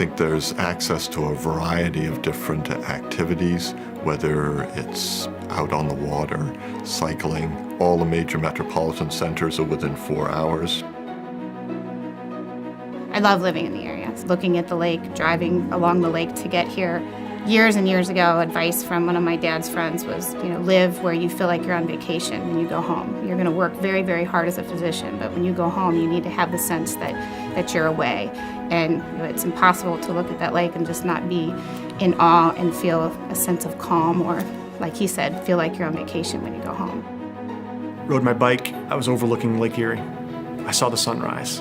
think there's access to a variety of different activities, whether it's out on the water, cycling. All the major metropolitan centers are within 4 hours. I love living in the area. Looking at the lake, driving along the lake to get here. Years and years ago, advice from one of my dad's friends was, live where you feel like you're on vacation when you go home. You're going to work very, very hard as a physician, but when you go home, you need to have the sense that you're away. And it's impossible to look at that lake and just not be in awe and feel a sense of calm, or, like he said, feel like you're on vacation when you go home. Rode my bike, I was overlooking Lake Erie. I saw the sunrise.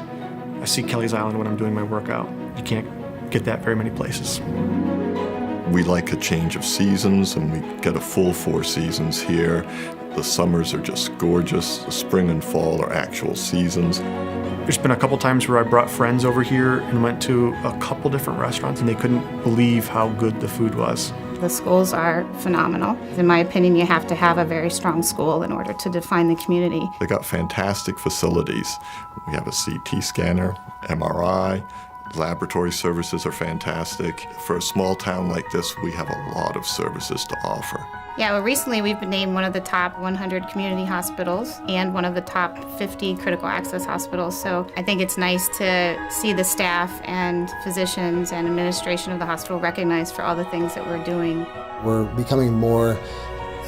I see Kelly's Island when I'm doing my workout. You can't get that very many places. We like a change of seasons, and we get a full 4 seasons here. The summers are just gorgeous. The spring and fall are actual seasons. There's been a couple times where I brought friends over here and went to a couple different restaurants, and they couldn't believe how good the food was. The schools are phenomenal. In my opinion, you have to have a very strong school in order to define the community. They got fantastic facilities. We have a CT scanner, MRI, laboratory services are fantastic. For a small town like this, we have a lot of services to offer. Yeah, well, recently we've been named one of the top 100 community hospitals and one of the top 50 critical access hospitals. So I think it's nice to see the staff and physicians and administration of the hospital recognized for all the things that we're doing. We're becoming more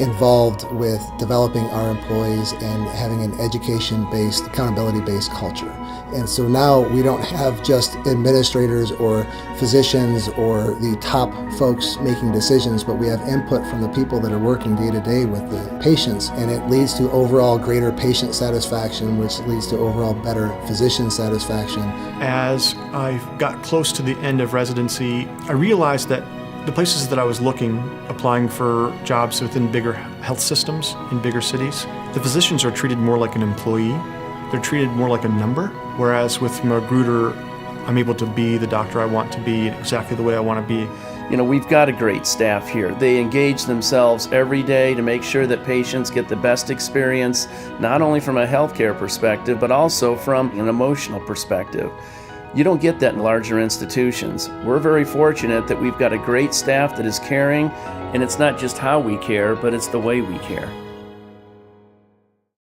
involved with developing our employees and having an education-based, accountability-based culture. And so now we don't have just administrators or physicians or the top folks making decisions, but we have input from the people that are working day to day with the patients, and it leads to overall greater patient satisfaction, which leads to overall better physician satisfaction. As I got close to the end of residency, I realized that the places that I was looking, applying for jobs within bigger health systems in bigger cities, the physicians are treated more like an employee. They're treated more like a number, whereas with Magruder, I'm able to be the doctor I want to be exactly the way I want to be. We've got a great staff here. They engage themselves every day to make sure that patients get the best experience, not only from a healthcare perspective, but also from an emotional perspective. You don't get that in larger institutions. We're very fortunate that we've got a great staff that is caring, and it's not just how we care, but it's the way we care.